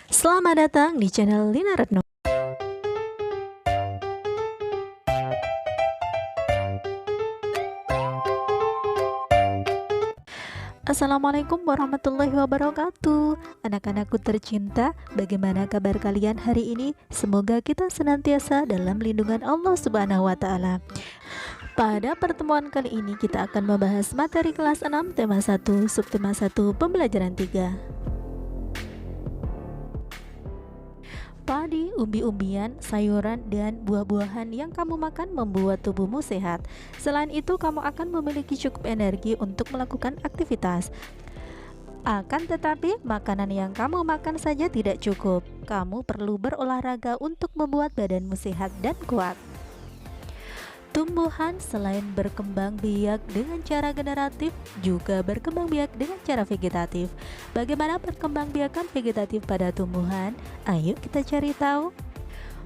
Selamat datang di channel Lina Retno. Assalamualaikum warahmatullahi wabarakatuh. Anak-anakku tercinta, bagaimana kabar kalian hari ini? Semoga kita senantiasa dalam lindungan Allah Subhanahu wa taala. Pada pertemuan kali ini kita akan membahas materi kelas 6 tema 1 subtema 1 pembelajaran 3. Padi, umbi-umbian, sayuran, dan buah-buahan yang kamu makan membuat tubuhmu sehat. Selain itu, kamu akan memiliki cukup energi untuk melakukan aktivitas. Akan tetapi, makanan yang kamu makan saja tidak cukup. Kamu perlu berolahraga untuk membuat badanmu sehat dan kuat. Tumbuhan selain berkembang biak dengan cara generatif juga berkembang biak dengan cara vegetatif. Bagaimana perkembangbiakan vegetatif pada tumbuhan? Ayo kita cari tahu.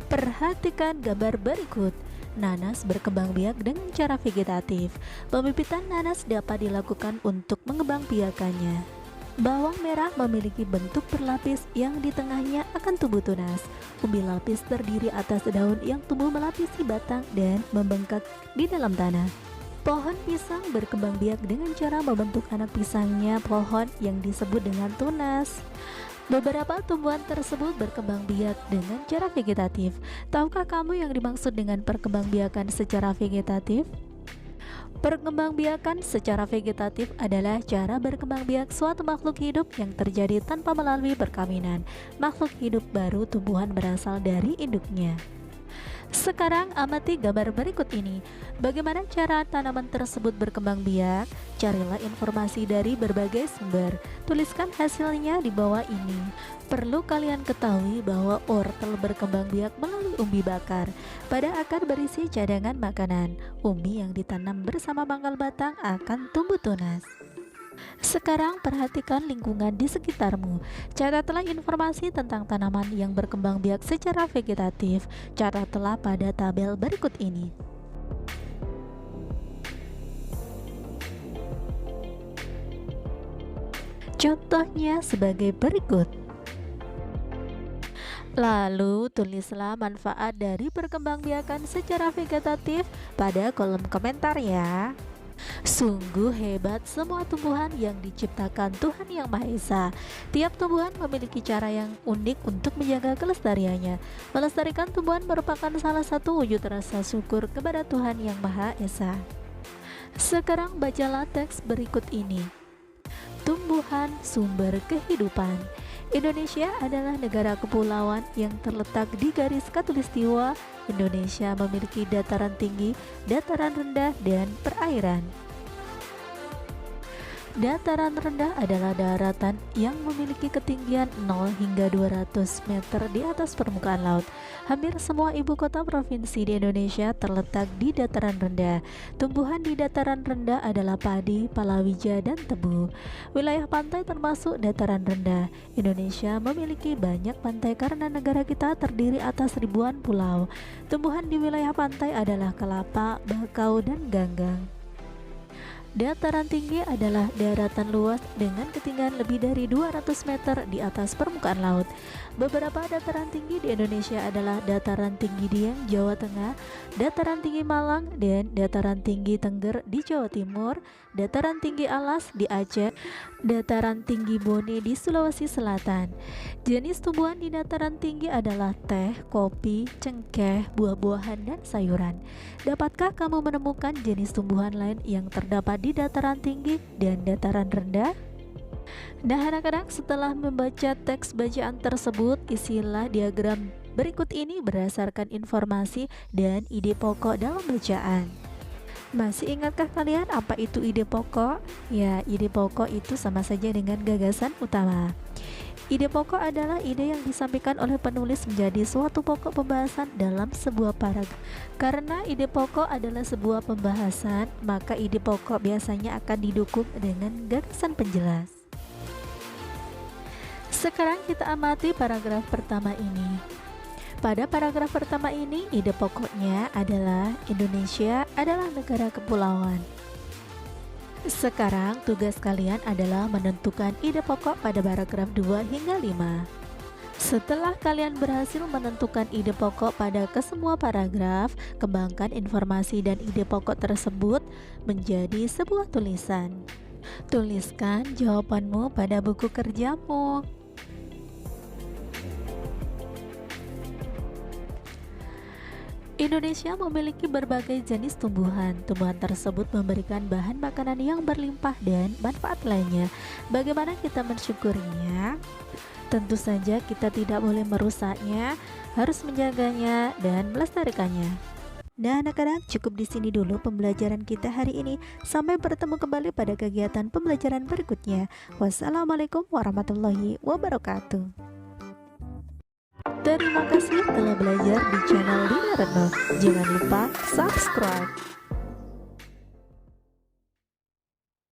Perhatikan gambar berikut. Nanas berkembang biak dengan cara vegetatif. Pembibitan nanas dapat dilakukan untuk mengembangbiakannya. Bawang merah memiliki bentuk berlapis yang di tengahnya akan tumbuh tunas. Umbi lapis terdiri atas daun yang tumbuh melapisi batang dan membengkak di dalam tanah. Pohon pisang berkembang biak dengan cara membentuk anak pisangnya pohon yang disebut dengan tunas. Beberapa tumbuhan tersebut berkembang biak dengan cara vegetatif. Tahukah kamu yang dimaksud dengan perkembangbiakan secara vegetatif? Perkembangbiakan secara vegetatif adalah cara berkembang biak suatu makhluk hidup yang terjadi tanpa melalui perkawinan. Makhluk hidup baru tumbuhan berasal dari induknya. Sekarang amati gambar berikut ini. Bagaimana cara tanaman tersebut berkembang biak? Carilah informasi dari berbagai sumber. Tuliskan hasilnya di bawah ini. Perlu kalian ketahui bahwa wortel berkembang biak melalui umbi bakar. Pada akar berisi cadangan makanan. Umbi yang ditanam bersama mangkal batang akan tumbuh tunas. Sekarang perhatikan lingkungan di sekitarmu. Catatlah informasi tentang tanaman yang berkembang biak secara vegetatif. Catatlah pada tabel berikut ini. Contohnya sebagai berikut. Lalu tulislah manfaat dari perkembangbiakan secara vegetatif pada kolom komentar ya. Sungguh hebat semua tumbuhan yang diciptakan Tuhan Yang Maha Esa. Tiap tumbuhan memiliki cara yang unik untuk menjaga kelestariannya. Melestarikan tumbuhan merupakan salah satu wujud rasa syukur kepada Tuhan Yang Maha Esa. Sekarang bacalah teks berikut ini. Tumbuhan sumber kehidupan. Indonesia adalah negara kepulauan yang terletak di garis khatulistiwa. Indonesia memiliki dataran tinggi, dataran rendah, dan perairan. Dataran rendah adalah daratan yang memiliki ketinggian 0 hingga 200 meter di atas permukaan laut. Hampir semua ibu kota provinsi di Indonesia terletak di dataran rendah. Tumbuhan di dataran rendah adalah padi, palawija, dan tebu. Wilayah pantai termasuk dataran rendah. Indonesia memiliki banyak pantai karena negara kita terdiri atas ribuan pulau. Tumbuhan di wilayah pantai adalah kelapa, bakau, dan ganggang. Dataran tinggi adalah daratan luas dengan ketinggian lebih dari 200 meter di atas permukaan laut. Beberapa dataran tinggi di Indonesia adalah Dataran Tinggi Dieng, Jawa Tengah, Dataran Tinggi Malang, dan Dataran Tinggi Tengger di Jawa Timur, Dataran Tinggi Alas di Aceh, Dataran Tinggi Bone di Sulawesi Selatan. Jenis tumbuhan di dataran tinggi adalah teh, kopi, cengkeh, buah-buahan, dan sayuran. Dapatkah kamu menemukan jenis tumbuhan lain yang terdapat di dataran tinggi dan dataran rendah? Nah anak-anak, setelah membaca teks bacaan tersebut, isilah diagram berikut ini berdasarkan informasi dan ide pokok dalam bacaan. Masih ingatkah kalian apa itu ide pokok? Ya, ide pokok itu sama saja dengan gagasan utama. Ide pokok adalah ide yang disampaikan oleh penulis menjadi suatu pokok pembahasan dalam sebuah paragraf. Karena ide pokok adalah sebuah pembahasan, maka ide pokok biasanya akan didukung dengan gagasan penjelas. Sekarang kita amati paragraf pertama ini. Pada paragraf pertama ini, ide pokoknya adalah Indonesia adalah negara kepulauan. Sekarang tugas kalian adalah menentukan ide pokok pada paragraf 2 hingga 5. Setelah kalian berhasil menentukan ide pokok pada kesemua paragraf, kembangkan informasi dan ide pokok tersebut menjadi sebuah tulisan. Tuliskan jawabanmu pada buku kerjamu. Indonesia memiliki berbagai jenis tumbuhan. Tumbuhan tersebut memberikan bahan makanan yang berlimpah dan manfaat lainnya. Bagaimana kita mensyukurinya? Tentu saja kita tidak boleh merusaknya, harus menjaganya dan melestarikannya. Nah, anak-anak, cukup di sini dulu pembelajaran kita hari ini. Sampai bertemu kembali pada kegiatan pembelajaran berikutnya. Wassalamualaikum warahmatullahi wabarakatuh. Terima kasih telah belajar di channel Lina Retno. Jangan lupa subscribe.